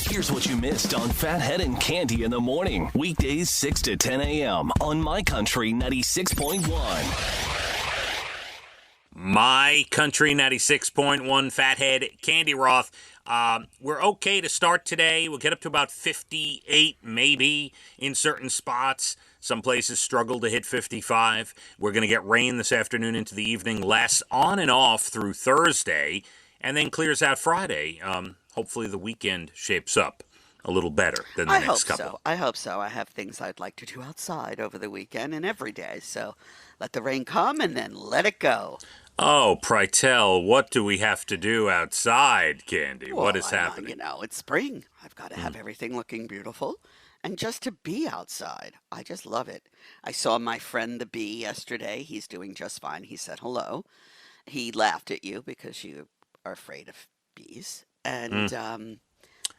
Here's what you missed on Phathead and Cande in the morning. Weekdays 6 to 10 a.m. on My Country 96.1. My Country 96.1, Phathead, Cande Roth. We're okay to start today. We'll get up to about 58 maybe in certain spots. Some places struggle to hit 55. We're going to get rain this afternoon into the evening, less on and off through Thursday, and then clears out Friday. Hopefully the weekend shapes up a little better than the next couple. I hope so. I have things I'd like to do outside over the weekend and every day. So let the rain come and then let it go. Oh, Prytel, what do we have to do outside, Cande? Well, what is happening? It's spring. I've got to have everything looking beautiful. And just to be outside, I just love it. I saw my friend the bee yesterday. He's doing just fine. He said hello. He laughed at you because you are afraid of bees. And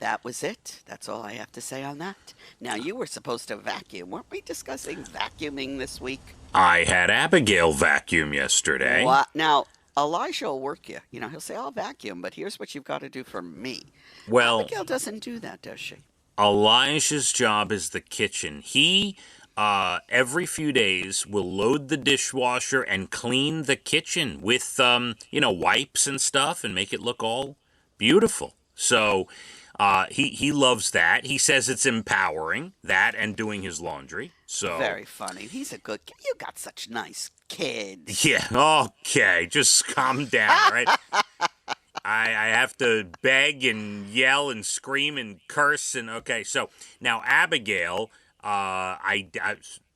that was it. That's all I have to say on that. Now, you were supposed to vacuum. Weren't we discussing vacuuming this week? I had Abigail vacuum yesterday. What? Now, Elijah will work you. You know, he'll say, I'll vacuum, but here's what you've got to do for me. Well, Abigail doesn't do that, does she? Elijah's job is the kitchen. He, every few days, will load the dishwasher and clean the kitchen with, wipes and stuff and make it look all beautiful. So he loves that. He says it's empowering, that and doing his laundry. So very funny. He's a good kid. You got such nice kids. Yeah, okay. Just calm down, right? I have to beg and yell and scream and curse and okay. So now Abigail,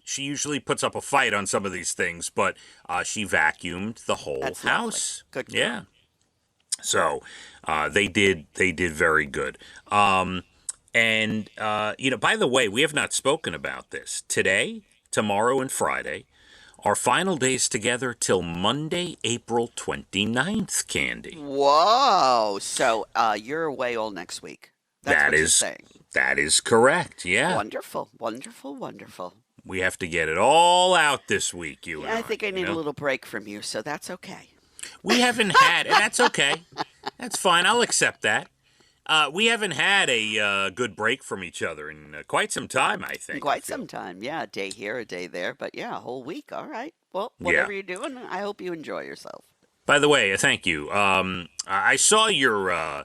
she usually puts up a fight on some of these things, but she vacuumed the whole house. Lovely. Good. Yeah. So they did very good. By the way, we have not spoken about this. Today, tomorrow, and Friday, our final days together till Monday, April 29th, Cande. Whoa. So you're away all next week. That's what you're saying. That is correct, yeah. Wonderful, wonderful, wonderful. We have to get it all out this week, you and I. I think I need a little break from you, so that's okay. We haven't had, and that's okay. That's fine. I'll accept that. We haven't had a good break from each other in quite some time, I think. Quite some time, yeah. A day here, a day there, but yeah, a whole week. All right. Well, whatever you're doing, I hope you enjoy yourself. By the way, thank you. I saw your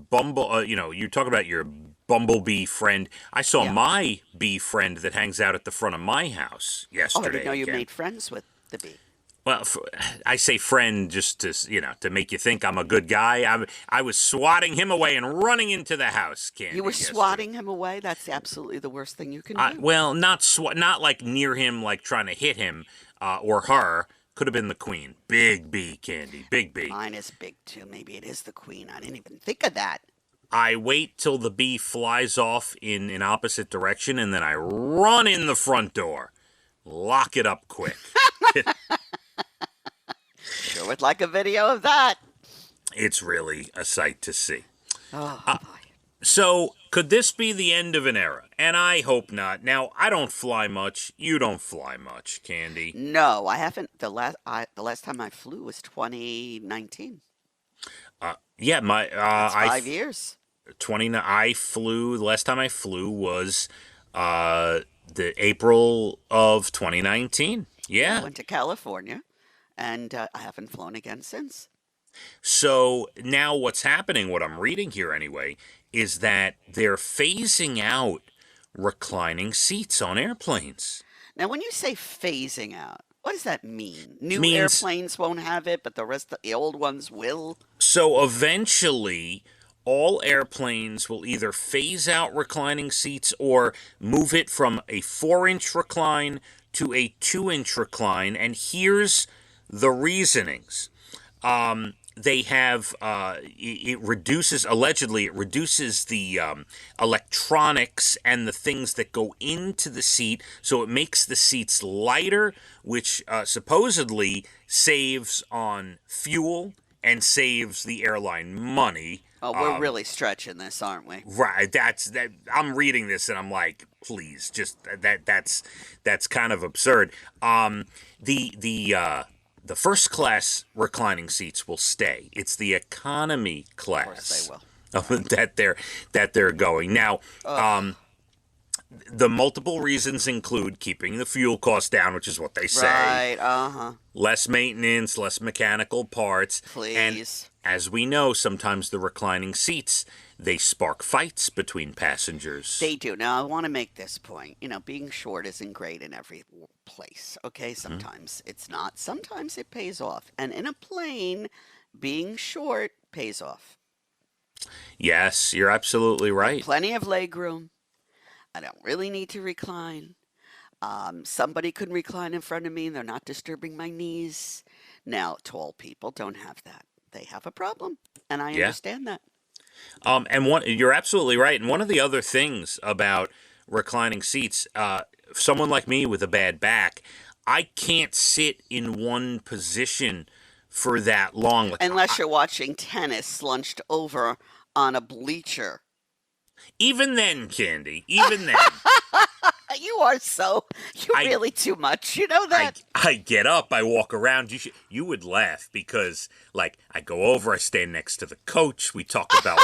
Bumble. You talk about your bumblebee friend. I saw my bee friend that hangs out at the front of my house yesterday. Oh, I didn't know you made friends with the bee. Well, I say friend just to make you think I'm a good guy. I was swatting him away and running into the house, Cande. You were swatting him away? That's absolutely the worst thing you can do. Well, not like near him, like trying to hit him or her. Could have been the queen. Big bee, Cande. Big bee. Mine is big, too. Maybe it is the queen. I didn't even think of that. I wait till the bee flies off in an opposite direction, and then I run in the front door. Lock it up quick. Sure would like a video of that. It's really a sight to see. Oh, boy. So, could this be the end of an era? And I hope not. Now, I don't fly much. You don't fly much, Cande. No, I haven't. The last time I flew was 2019. Yeah, That's 5 years. The last time I flew was the April of 2019. Yeah. I went to California, and I haven't flown again since. So now what's happening, what I'm reading here anyway, is that they're phasing out reclining seats on airplanes. Now, when you say phasing out, what does that mean? New airplanes won't have it, but the old ones will? So eventually, all airplanes will either phase out reclining seats or move it from a 4-inch recline to a 2-inch recline. And here's the reasonings. They have, it reduces the electronics and the things that go into the seat, so it makes the seats lighter, which supposedly saves on fuel and saves the airline money. Oh, we're really stretching this, aren't we? Right. I'm reading this and I'm like, please, just that's kind of absurd. The first class reclining seats will stay. It's the economy class. Of course they will. that they're going. Now, Ugh. the multiple reasons include keeping the fuel costs down, which is what they say, Right, uh-huh. less maintenance, less mechanical parts, and Please. as we know, sometimes the reclining seats, they spark fights between passengers. They do. Now, I want to make this point. Being short isn't great in every place, okay? Sometimes it's not. Sometimes it pays off. And in a plane, being short pays off. Yes, you're absolutely right. Plenty of leg room. I don't really need to recline. Somebody can recline in front of me and they're not disturbing my knees. Now, tall people don't have that. They have a problem, and I Yeah. understand that. You're absolutely right. And one of the other things about reclining seats, someone like me with a bad back, I can't sit in one position for that long. Unless you're watching tennis slunched over on a bleacher. Even then, Candy, even then, You're I really too much. You know that? I get up, I walk around. You would laugh because I go over, I stand next to the coach, we talk about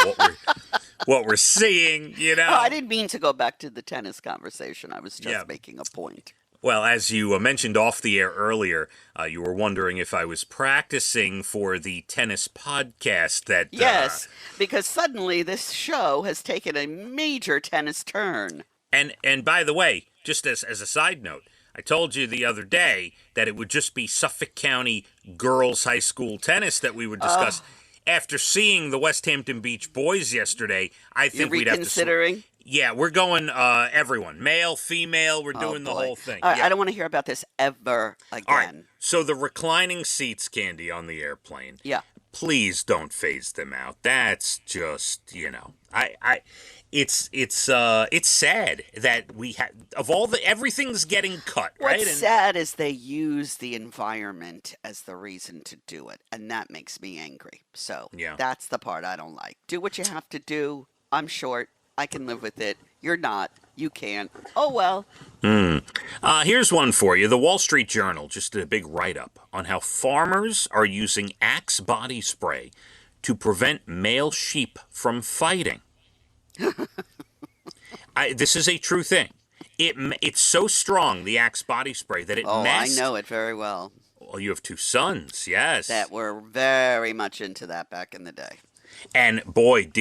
what we're seeing. Oh, I didn't mean to go back to the tennis conversation. I was just making a point. Well, as you mentioned off the air earlier, you were wondering if I was practicing for the tennis podcast that... Yes, because suddenly this show has taken a major tennis turn. And by the way, just as a side note, I told you the other day that it would just be Suffolk County girls high school tennis that we would discuss. After seeing the West Hampton Beach boys yesterday, I think we'd have to... Reconsidering? Yeah, we're going everyone. Male, female, we're doing the boy. whole thing. All right, Yeah. I don't want to hear about this ever again. All right, so the reclining seats, Candy, on the airplane. Yeah. Please don't phase them out. That's just, it's sad that we have everything's getting cut, right? What's sad is they use the environment as the reason to do it, and that makes me angry. So that's the part I don't like. Do what you have to do. I'm short. I can live with it. You're not. You can't. Oh, well. Here's one for you. The Wall Street Journal just did a big write-up on how farmers are using Axe body spray to prevent male sheep from fighting. This is a true thing. It's so strong, the Axe body spray, that it masks... I know it very well. Oh, you have two sons, yes. That were very much into that back in the day. And boy,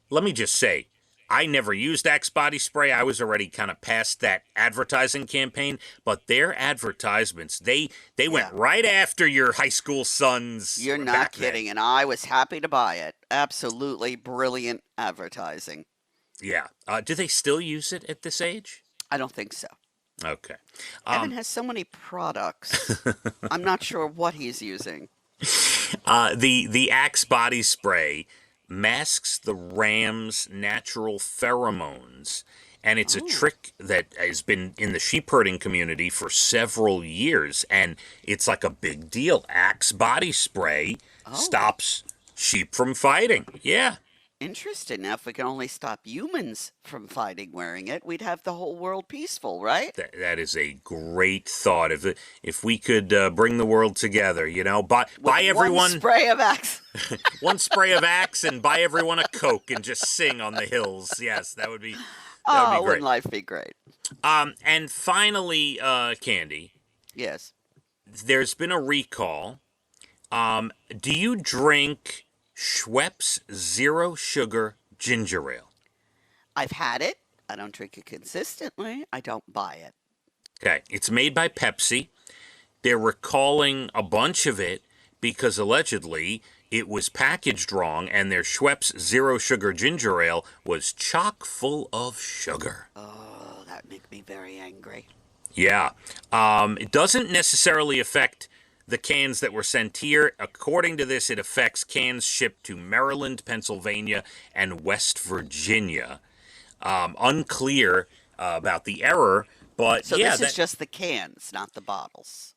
let me just say, I never used Axe body spray. I was already kind of past that advertising campaign, but their advertisements, they went right after your high school sons. You're not kidding, and I was happy to buy it. Absolutely brilliant advertising. Yeah. Do they still use it at this age? I don't think so. Okay. Evan has so many products. I'm not sure what he's using. The Axe body spray masks the ram's natural pheromones, and it's a trick that has been in the sheep herding community for several years, and it's like a big deal. Axe body spray stops sheep from fighting. Yeah. Interesting. Now, if we can only stop humans from fighting wearing it, we'd have the whole world peaceful, right? That is a great thought. If we could bring the world together, buy everyone one spray of Axe. one spray of Axe and buy everyone a Coke and just sing on the hills. Yes, that would be great. Wouldn't life be great? And finally, Candy. Yes. There's been a recall. Do you drink Schweppes Zero Sugar Ginger Ale? I've had it. I don't drink it consistently. I don't buy it. Okay, it's made by Pepsi. They're recalling a bunch of it because allegedly it was packaged wrong and their Schweppes Zero Sugar Ginger Ale was chock full of sugar. Oh, that makes me very angry. Yeah. It doesn't necessarily affect the cans that were sent here. According to this, it affects cans shipped to Maryland, Pennsylvania, and West Virginia. Unclear about the error, but so this is just the cans, not the bottles.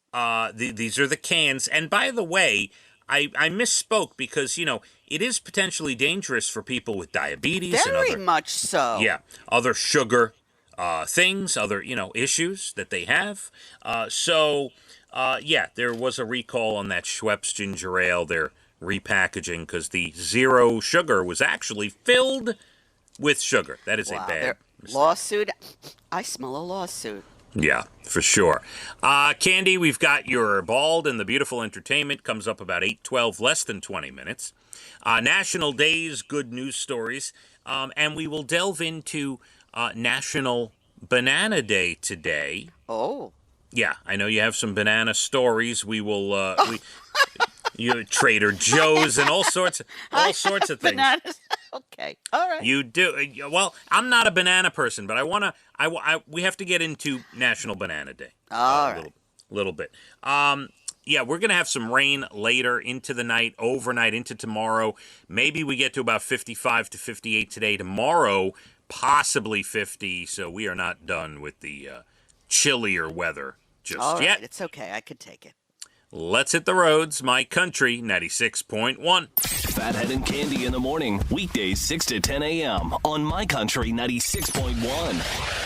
These are the cans. And by the way, I misspoke because, it is potentially dangerous for people with diabetes. Very much so. Yeah. Other sugar things, other, issues that they have. There was a recall on that Schweppes ginger ale. They're repackaging because the zero sugar was actually filled with sugar. That is a bad mistake. Lawsuit. I smell a lawsuit. Yeah, for sure. Cande, we've got your Bald and the Beautiful Entertainment. Comes up about 8:12, less than 20 minutes. National Days, good news stories. And we will delve into National Banana Day today. Oh. Yeah, I know you have some banana stories. We will... you Trader Joe's and all sorts of things. Bananas. Okay. All right. You do. Well, I'm not a banana person, but we have to get into National Banana Day. All right. Little bit. Yeah, we're going to have some rain later into the night, overnight into tomorrow. Maybe we get to about 55 to 58 today. Tomorrow, possibly 50. So we are not done with the chillier weather just All right. yet. It's okay. I could take it. Let's hit the roads. My Country 96.1. Phathead and Cande in the morning, weekdays 6 to 10 a.m. on My Country 96.1.